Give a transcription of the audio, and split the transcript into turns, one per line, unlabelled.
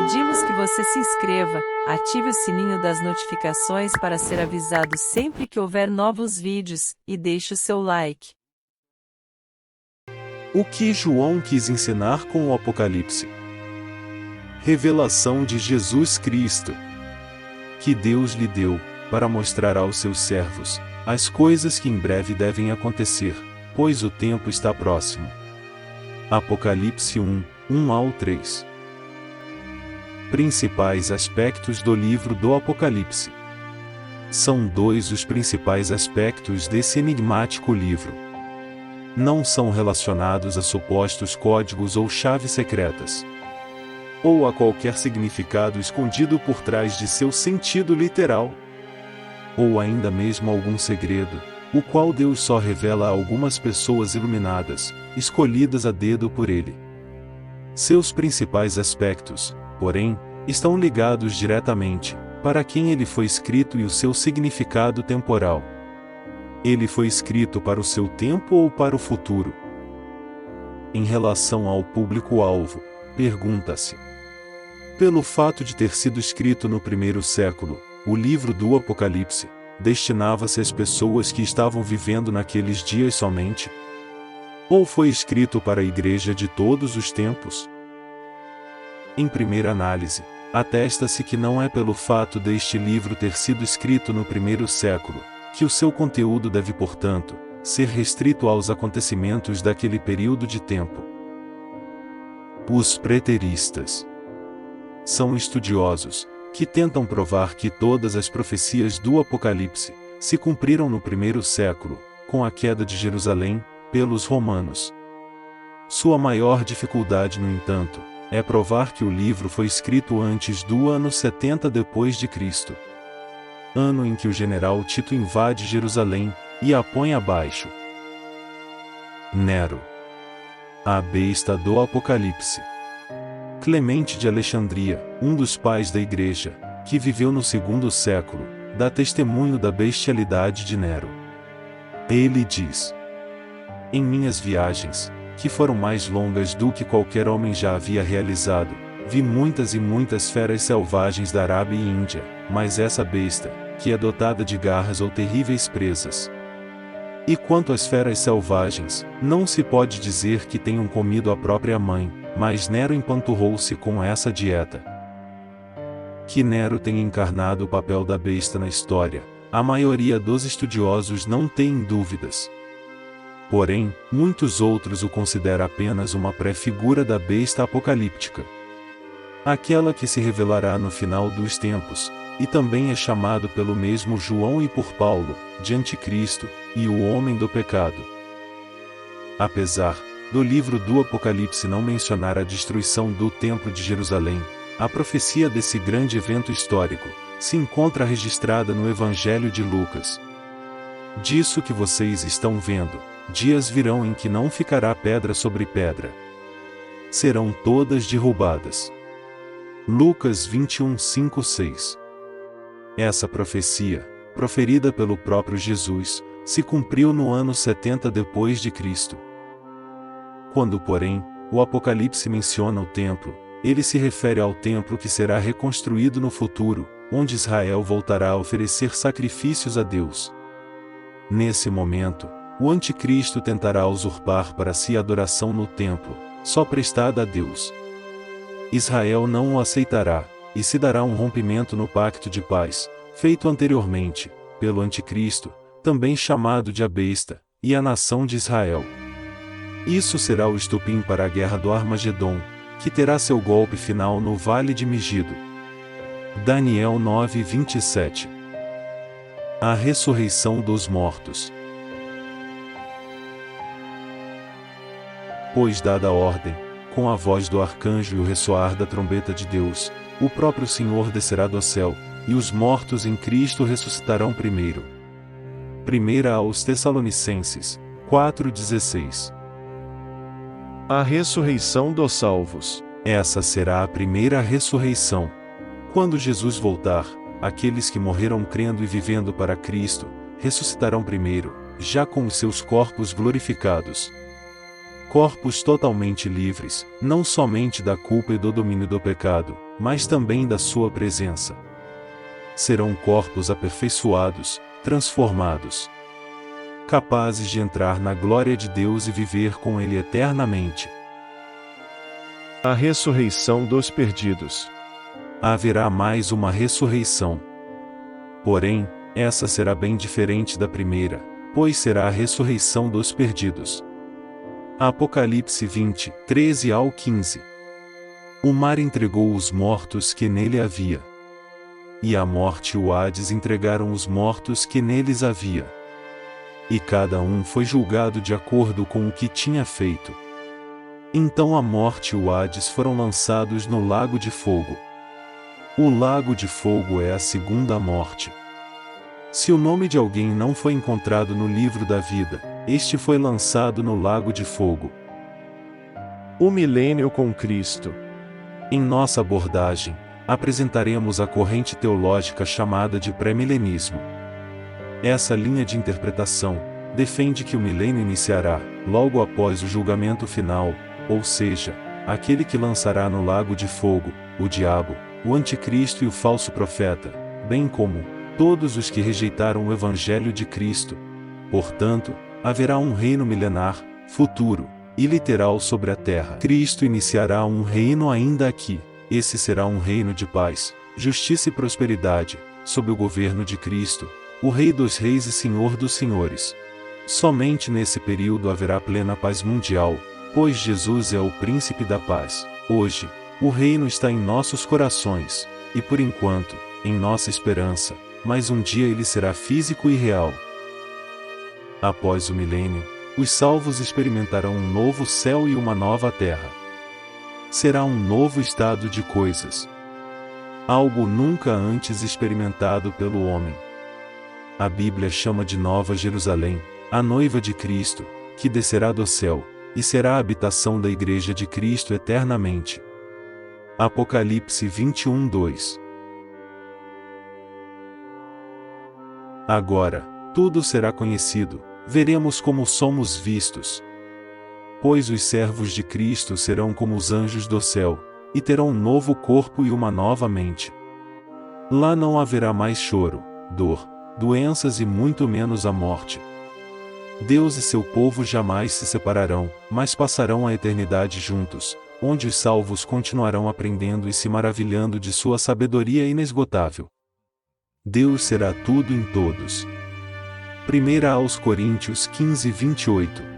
Pedimos que você se inscreva, ative o sininho das notificações para ser avisado sempre que houver novos vídeos, e deixe o seu like.
O que João quis ensinar com o Apocalipse? Revelação de Jesus Cristo, que Deus lhe deu, para mostrar aos seus servos as coisas que em breve devem acontecer, pois o tempo está próximo. Apocalipse 1, 1-3. Principais aspectos do livro do Apocalipse. São dois os principais aspectos desse enigmático livro. Não são relacionados a supostos códigos ou chaves secretas, ou a qualquer significado escondido por trás de seu sentido literal, ou ainda mesmo algum segredo, o qual Deus só revela a algumas pessoas iluminadas, escolhidas a dedo por Ele. Seus principais aspectos, porém, estão ligados diretamente para quem ele foi escrito e o seu significado temporal. Ele foi escrito para o seu tempo ou para o futuro? Em relação ao público-alvo, pergunta-se: pelo fato de ter sido escrito no primeiro século, o livro do Apocalipse destinava-se às pessoas que estavam vivendo naqueles dias somente? Ou foi escrito para a igreja de todos os tempos? Em primeira análise, atesta-se que não é pelo fato deste livro ter sido escrito no primeiro século, que o seu conteúdo deve, portanto, ser restrito aos acontecimentos daquele período de tempo. Os preteristas são estudiosos que tentam provar que todas as profecias do Apocalipse se cumpriram no primeiro século, com a queda de Jerusalém, pelos romanos. Sua maior dificuldade, no entanto, é provar que o livro foi escrito antes do ano 70 depois de Cristo, ano em que o general Tito invade Jerusalém e a põe abaixo. Nero, a besta do Apocalipse. Clemente de Alexandria, um dos pais da Igreja, que viveu no segundo século, dá testemunho da bestialidade de Nero. Ele diz: em minhas viagens, que foram mais longas do que qualquer homem já havia realizado, vi muitas e muitas feras selvagens da Arábia e Índia, mas essa besta, que é dotada de garras ou terríveis presas. E quanto às feras selvagens, não se pode dizer que tenham comido a própria mãe, mas Nero empanturrou-se com essa dieta. Que Nero tenha encarnado o papel da besta na história, a maioria dos estudiosos não tem dúvidas. Porém, muitos outros o consideram apenas uma pré-figura da besta apocalíptica, aquela que se revelará no final dos tempos, e também é chamado pelo mesmo João e por Paulo, de Anticristo, e o homem do pecado. Apesar do livro do Apocalipse não mencionar a destruição do Templo de Jerusalém, a profecia desse grande evento histórico se encontra registrada no Evangelho de Lucas. Disso que vocês estão vendo, dias virão em que não ficará pedra sobre pedra. Serão todas derrubadas. Lucas 21, 5-6. Essa profecia, proferida pelo próprio Jesus, se cumpriu no ano 70 depois de Cristo. Quando, porém, o Apocalipse menciona o templo, ele se refere ao templo que será reconstruído no futuro, onde Israel voltará a oferecer sacrifícios a Deus. Nesse momento, o Anticristo tentará usurpar para si a adoração no templo, só prestada a Deus. Israel não o aceitará, e se dará um rompimento no pacto de paz, feito anteriormente, pelo Anticristo, também chamado de a besta, e a nação de Israel. Isso será o estopim para a guerra do Armagedon, que terá seu golpe final no Vale de Megido. Daniel 9, 27. A ressurreição dos mortos. Pois dada a ordem, com a voz do arcanjo e o ressoar da trombeta de Deus, o próprio Senhor descerá do céu, e os mortos em Cristo ressuscitarão primeiro. 1 aos Tessalonicenses 4,16. A ressurreição dos salvos. Essa será a primeira ressurreição. Quando Jesus voltar, aqueles que morreram crendo e vivendo para Cristo, ressuscitarão primeiro, já com os seus corpos glorificados. Corpos totalmente livres, não somente da culpa e do domínio do pecado, mas também da sua presença. Serão corpos aperfeiçoados, transformados, capazes de entrar na glória de Deus e viver com Ele eternamente.
A ressurreição dos perdidos.
Haverá mais uma ressurreição. Porém, essa será bem diferente da primeira, pois será a ressurreição dos perdidos. Apocalipse 20, 13 ao 15. O mar entregou os mortos que nele havia. E a morte e o Hades entregaram os mortos que neles havia. E cada um foi julgado de acordo com o que tinha feito. Então a morte e o Hades foram lançados no lago de fogo. O lago de fogo é a segunda morte. Se o nome de alguém não foi encontrado no livro da vida, este foi lançado no lago de fogo.
O milênio com Cristo.
Em nossa abordagem, apresentaremos a corrente teológica chamada de pré-milenismo. Essa linha de interpretação defende que o milênio iniciará logo após o julgamento final, ou seja, aquele que lançará no lago de fogo o diabo, o anticristo e o falso profeta, bem como todos os que rejeitaram o evangelho de Cristo. Portanto, haverá um reino milenar, futuro e literal sobre a terra. Cristo iniciará um reino ainda aqui. Esse será um reino de paz, justiça e prosperidade, sob o governo de Cristo, o Rei dos Reis e Senhor dos Senhores. Somente nesse período haverá plena paz mundial, pois Jesus é o príncipe da paz. Hoje, o reino está em nossos corações, e por enquanto, em nossa esperança, mas um dia ele será físico e real. Após o milênio, os salvos experimentarão um novo céu e uma nova terra. Será um novo estado de coisas. Algo nunca antes experimentado pelo homem. A Bíblia chama de Nova Jerusalém, a noiva de Cristo, que descerá do céu, e será a habitação da Igreja de Cristo eternamente. Apocalipse 21, 2. Agora, tudo será conhecido, veremos como somos vistos. Pois os servos de Cristo serão como os anjos do céu, e terão um novo corpo e uma nova mente. Lá não haverá mais choro, dor, doenças e muito menos a morte. Deus e seu povo jamais se separarão, mas passarão a eternidade juntos, onde os salvos continuarão aprendendo e se maravilhando de sua sabedoria inesgotável. Deus será tudo em todos. 1 aos Coríntios 15, 28.